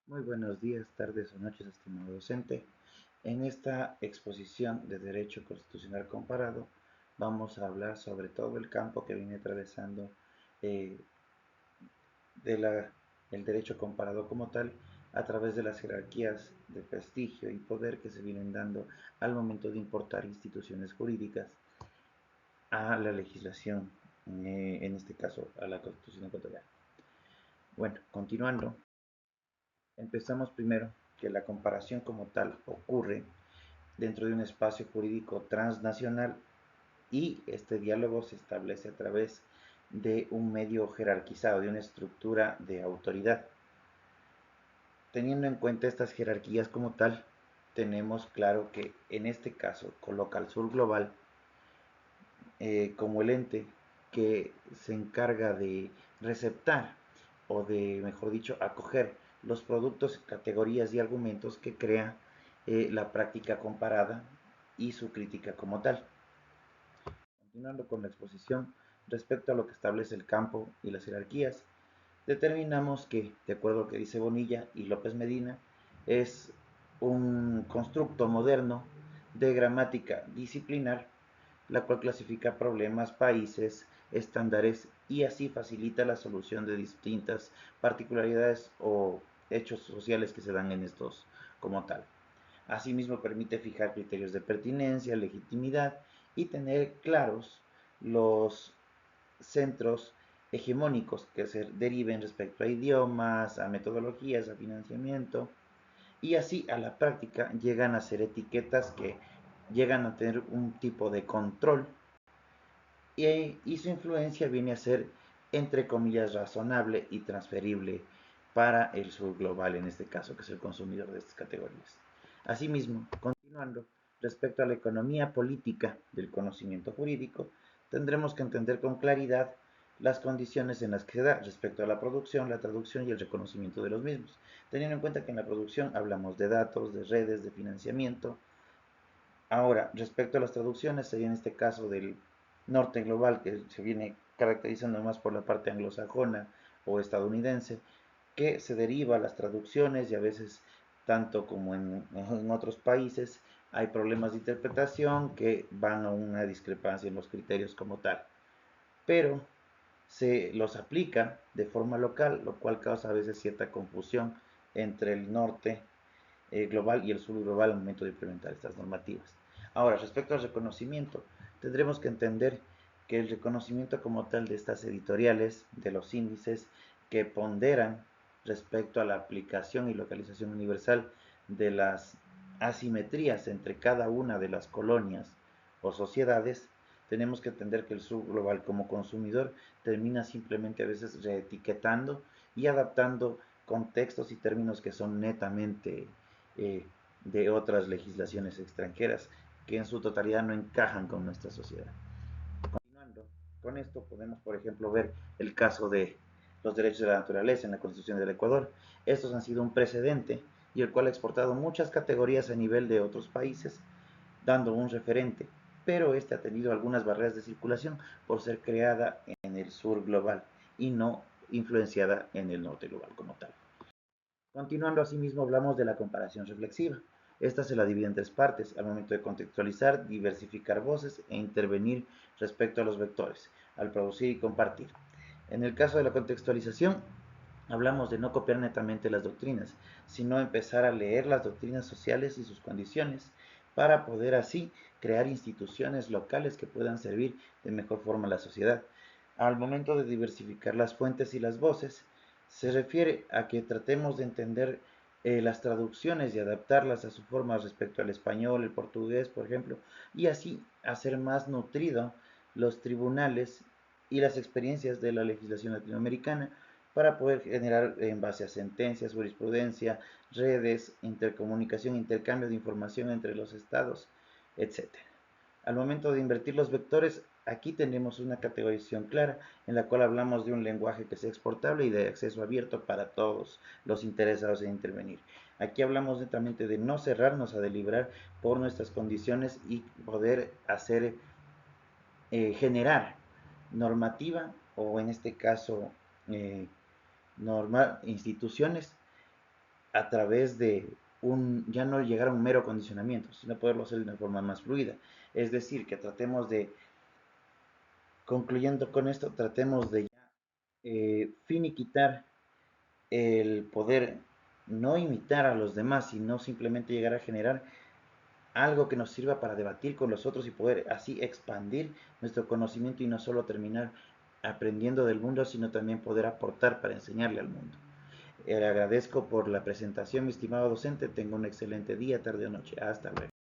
Muy buenos días, tardes o noches, estimado docente. En esta exposición de Derecho Constitucional Comparado vamos a hablar sobre todo el campo que viene atravesando eh, el derecho comparado como tal a través de las jerarquías de prestigio y poder que se vienen dando al momento de importar instituciones jurídicas a la legislación, en este caso a la Constitución ecuatoriana. Bueno, continuando, empezamos primero que la comparación como tal ocurre dentro de un espacio jurídico transnacional y este diálogo se establece a través de un medio jerarquizado, de una estructura de autoridad. Teniendo en cuenta estas jerarquías como tal, tenemos claro que en este caso coloca al Sur Global como el ente que se encarga de receptar o de, mejor dicho, acoger los productos, categorías y argumentos que crea la práctica comparada y su crítica como tal. Continuando con la exposición, respecto a lo que establece el campo y las jerarquías, determinamos que, de acuerdo a lo que dice Bonilla y López Medina, es un constructo moderno de gramática disciplinar, la cual clasifica problemas, países, estándares y así facilita la solución de distintas particularidades o hechos sociales que se dan en estos como tal. Asimismo, permite fijar criterios de pertinencia, legitimidad y tener claros los centros hegemónicos que se deriven respecto a idiomas, a metodologías, a financiamiento, y así a la práctica llegan a ser etiquetas que llegan a tener un tipo de control y su influencia viene a ser, entre comillas, razonable y transferible para el sur global, en este caso, que es el consumidor de estas categorías. Asimismo, continuando, respecto a la economía política del conocimiento jurídico, tendremos que entender con claridad las condiciones en las que se da respecto a la producción, la traducción y el reconocimiento de los mismos, teniendo en cuenta que en la producción hablamos de datos, de redes, de financiamiento. Ahora, respecto a las traducciones, sería en este caso del norte global, que se viene caracterizando más por la parte anglosajona o estadounidense, que se deriva a las traducciones y a veces, tanto como en otros países, hay problemas de interpretación que van a una discrepancia en los criterios como tal. Pero se los aplica de forma local, lo cual causa a veces cierta confusión entre el norte global y el sur global al momento de implementar estas normativas. Ahora, respecto al reconocimiento, tendremos que entender que el reconocimiento como tal de estas editoriales, de los índices que ponderan respecto a la aplicación y localización universal de las asimetrías entre cada una de las colonias o sociedades, tenemos que entender que el sur global como consumidor termina simplemente a veces reetiquetando y adaptando contextos y términos que son netamente eh, de otras legislaciones extranjeras que en su totalidad no encajan con nuestra sociedad. Continuando con esto, podemos, por ejemplo, ver el caso de los derechos de la naturaleza en la Constitución del Ecuador. Estos han sido un precedente y el cual ha exportado muchas categorías a nivel de otros países, dando un referente, pero este ha tenido algunas barreras de circulación por ser creada en el sur global y no influenciada en el norte global como tal. Continuando asimismo hablamos de la comparación reflexiva. Esta se la divide en tres partes al momento de contextualizar, diversificar voces e intervenir respecto a los vectores, al producir y compartir. En el caso de la contextualización, hablamos de no copiar netamente las doctrinas, sino empezar a leer las doctrinas sociales y sus condiciones para poder así crear instituciones locales que puedan servir de mejor forma a la sociedad. Al momento de diversificar las fuentes y las voces, se refiere a que tratemos de entender las traducciones y adaptarlas a su forma respecto al español, el portugués, por ejemplo, y así hacer más nutrido los tribunales y las experiencias de la legislación latinoamericana para poder generar en base a sentencias, jurisprudencia, redes, intercomunicación, intercambio de información entre los estados, etcétera. Al momento de invertir los vectores, aquí tenemos una categorización clara en la cual hablamos de un lenguaje que sea exportable y de acceso abierto para todos los interesados en intervenir. Aquí hablamos netamente de no cerrarnos a deliberar por nuestras condiciones y poder hacer, generar normativa o en este caso, instituciones a través de ya no llegar a un mero condicionamiento, sino poderlo hacer de una forma más fluida. Es decir, que tratemos de, concluyendo con esto, tratemos de finiquitar el poder no imitar a los demás, sino simplemente llegar a generar algo que nos sirva para debatir con los otros y poder así expandir nuestro conocimiento y no solo terminar aprendiendo del mundo, sino también poder aportar para enseñarle al mundo. Le agradezco por la presentación, mi estimado docente. Tengo un excelente día, tarde o noche. Hasta luego.